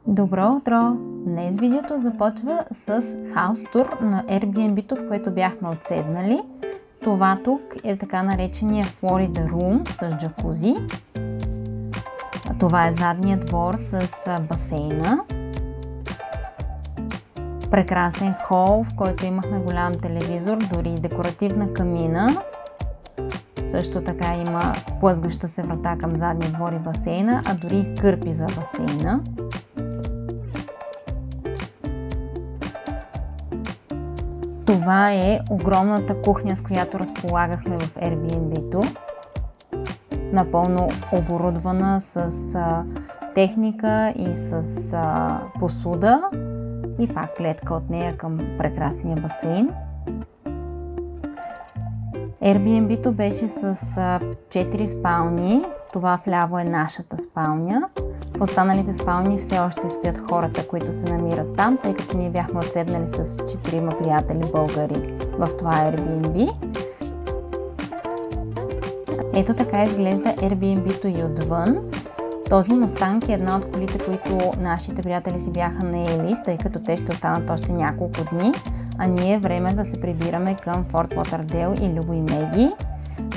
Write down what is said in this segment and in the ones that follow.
Добро утро! Днес видеото започва с хаус тур на Airbnb-то, в което бяхме отседнали. Това тук е така наречения Florida Room с джакузи. Това е задният двор с басейна. Прекрасен хол, в който имахме голям телевизор, дори декоративна камина. Също така има плъзгаща се врата към задния двор и басейна, а дори кърпи за басейна. Това е огромната кухня, с която разполагахме в Airbnb-то. Напълно оборудвана с техника и с посуда. И пак гледка от нея към прекрасния басейн. Airbnb-то беше с 4 спални. Това вляво е нашата спалня. В останалите спални все още спят хората, които се намират там, тъй като ние бяхме отседнали с 4 приятели българи в това Airbnb. Ето така изглежда Airbnb-то и отвън. Този Мустанг е една от колите, които нашите приятели си бяха наели, тъй като те ще останат още няколко дни, а ние е време да се прибираме към Форт Лодърдейл и Любо и Меги.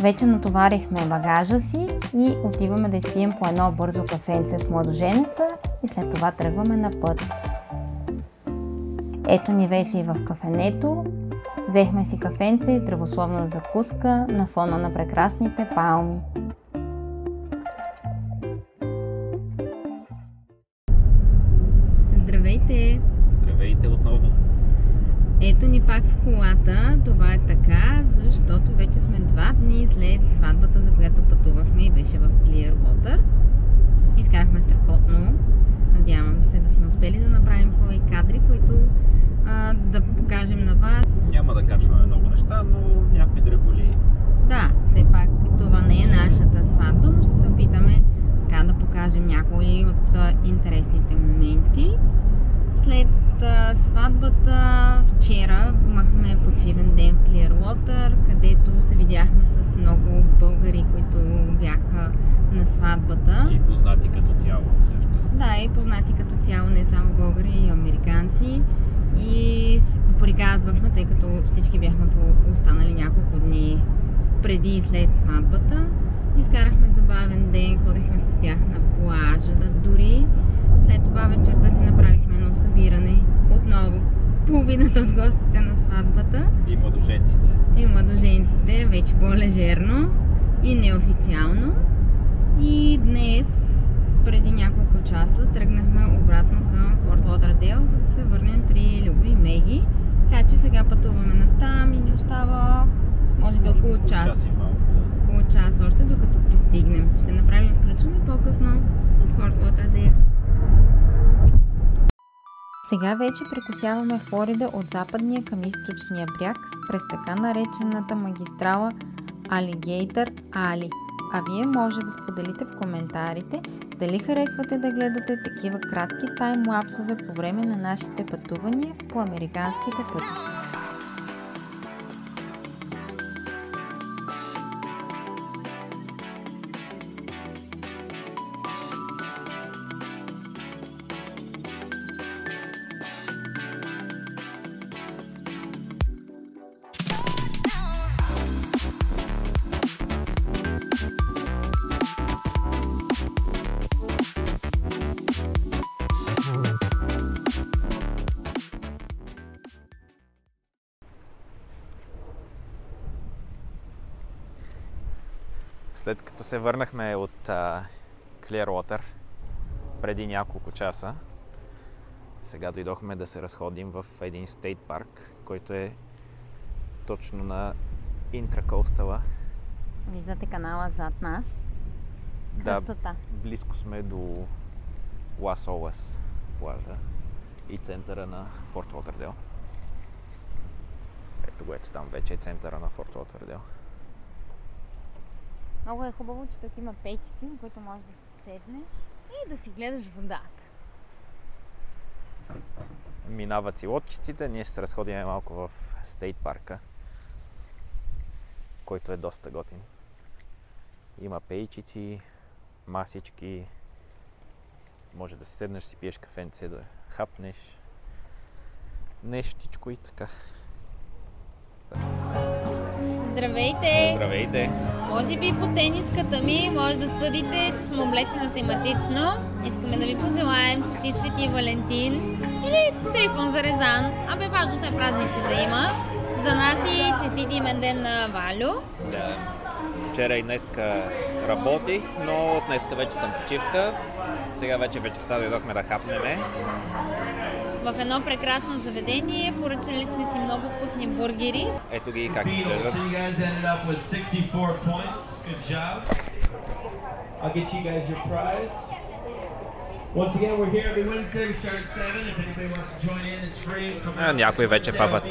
Вече натоварихме багажа си и отиваме да изпием по едно бързо кафенце с младоженеца и след това тръгваме на път. Ето ни вече и в кафенето. Взехме си кафенце и здравословна закуска на фона на прекрасните палми. Здравейте! Здравейте отново! Ето ни пак в колата. Това е така, защото вече сме 2 дни след сватбата, за която пътувахме и беше в Clearwater. Изкарахме страхотно. Надявам се да сме успели да направим хубави кадри, които да покажем на вас. Няма да качваме много неща, но някои дреболи. Да, все пак това не е нашата сватба, но ще се опитаме така да покажем някои от интересните моменти. След сватбата вчера имахме почивен ден в Clearwater, където се видяхме с много българи, които бяха на сватбата. И познати като цяло също. Да, и познати като цяло, не само българи, и американци. И се поприказвахме, тъй като всички бяхме останали няколко дни преди и след сватбата. Изкарахме забавен ден, ходихме с тях на плажа, дори. След това вечерта си направихме едно събиране. Отново половината от гостите на сватбата. И младоженците. И младоженците, вече по-лежерно и неофициално. И днес, преди няколко часа, тръгнахме обратно към Форт Лодърдейл, за да се върнем при Любо и Меги. Така че сега пътуваме натам и ни остава, може би, около час. Около час още, докато пристигнем. Ще направим включване по-късно от Форт Лодърдейл. Сега вече прекосяваме Флорида от западния към източния бряг през така наречената магистрала Alligator Alley. А вие може да споделите в коментарите дали харесвате да гледате такива кратки таймлапсове по време на нашите пътувания по американските пътища. След като се върнахме от Clearwater преди няколко часа, сега дойдохме да се разходим в един стейт парк, който е точно на Интракоустъла. Виждате канала зад нас. Красота. Да, близко сме до Лас Олас плажа и центъра на Форт Лодърдейл. Ето го, ето там вече е центъра на Форт Лодърдейл. Много е хубаво, че тук има пейчици, на които можеш да седнеш и да си гледаш водата. Минават си лодчиците, ние ще се разходим малко в стейт парка, който е доста готин. Има пейчици, масички, Може да си седнеш, си пиеш кафенце, да хапнеш нещичко и така. Здравейте! Здравейте! Може би по тениската ми може да съдите, че съм облечена тематично. Искаме да ви пожелаем честит Свети Валентин или Трифон Зарезан. Абе, важното е празници да има. За нас и честит имен ден на Валю. Да. Вчера и днеска работих, но днеска вече съм почивка. Сега вече вечерта дойдохме да хапнеме. В едно прекрасно заведение поръчали сме си много вкусни бургери. Ето ги как изглеждат. Някои вече папат.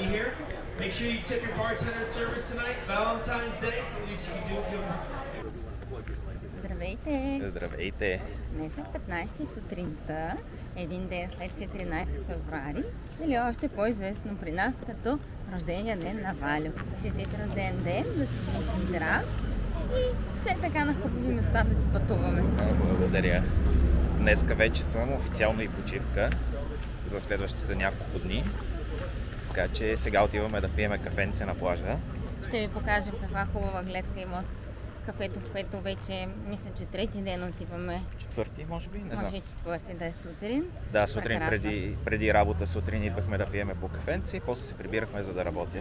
Здравейте! Здравейте! Днес е 15 сутринта, един ден след 14 февруари, или още по-известно при нас като рождения ден на Валю. Честит рожден ден, да си здрав и все така на хубави места да си пътуваме. Благодаря. Днеска вече съм официално и почивка за следващите няколко дни. Така че сега отиваме да пиеме кафенце на плажа. Ще ви покажем каква хубава гледка има от кафето, в което вече мисля, че трети ден отиваме. Четвърти, може би? Не знам. Може и четвърти да е сутрин. Да, сутрин преди работа сутрин идвахме да пиеме по кафенце и после се прибирахме за да работя.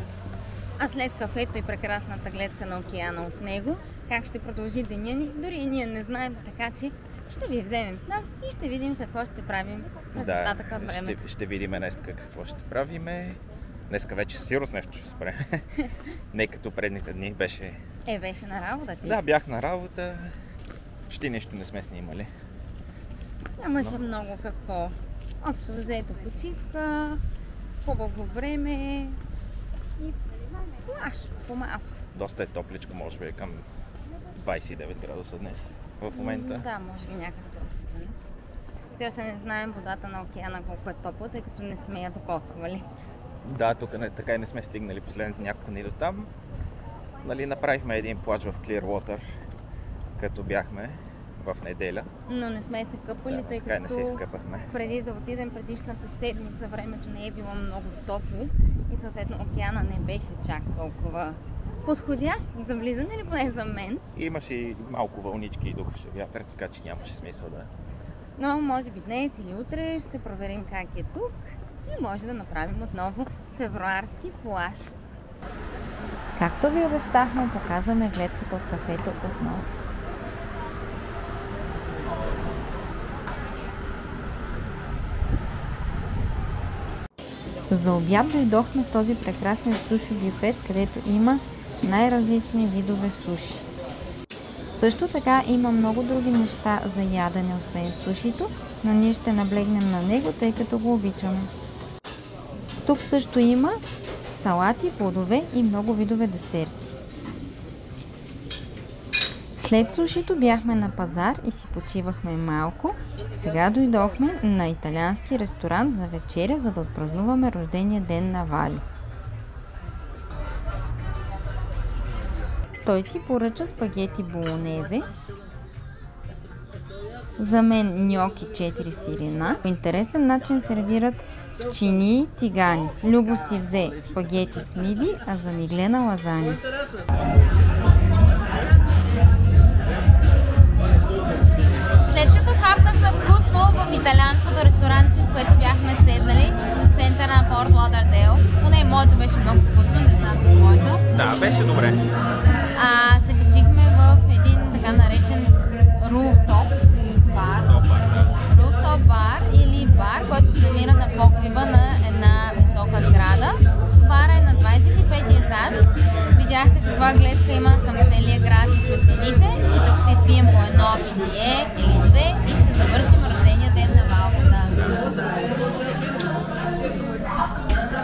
А след кафето и прекрасната гледка на океана от него, как ще продължи деня ни, дори и ние не знаем, така че ще ви вземем с нас и ще видим какво ще правим през остатъка от времето. Ще видим днеска какво ще правиме. Днеска вече сигурно нещо ще спрем. Не като предните дни беше... Беше на работа ти? Да, бях на работа. Почти нещо не сме снимали. Нямаше много какво. Общо взето почивка, хубаво време и плаж по-малко. Доста е топличко, може би към 29 градуса днес в момента. Да, може би някъде толкова. Все още не знаем водата на океана колко е топла, тъй като не сме я докосвали. Да, тук така и не сме стигнали последните няколко дни до там. Направихме един плаж в Clearwater, като бяхме в неделя. Но не сме се къпали, тъй като не се изкъпахме. Преди да отидем предишната седмица, времето не е било много топло и съответно океана не беше чак толкова подходящ за влизане, или поне за мен. Имаше и малко вълнички и духаше вятър, така че нямаше смисъл да... Но може би днес или утре ще проверим как е тук и може да направим отново февруарски плаж. Както ви обещахме, показваме гледката от кафето отново. За обяд дойдохме в този прекрасен суши бюфет, където има най-различни видове суши. Също така има много други неща за ядене, освен сушито, но ние ще наблегнем на него, тъй като го обичаме. Тук също има салати, плодове и много видове десерти. След сушито бяхме на пазар и си почивахме малко. Сега дойдохме на италиански ресторант за вечеря, за да отпразнуваме рождения ден на Валю. Той си поръча спагети болонезе. За мен ньоки 4 сирена. По интересен начин сервират чинии тигани. Любо си взе спагети с миди, а за Миглена лазани. След като хапнахме вкусно в италианското ресторанче, в което бяхме седнали в центъра на Форт Лодърдейл, поне моето беше много вкусно, не знам за твоето. Да, беше добре. Се качихме в един така наречен rooftop бар или бар, който се намира на покрива на една висока сграда. Бара е на 25 етаж. Видяхте каква гледка има към целия град и светлините. И тук ще изпием по едно питие.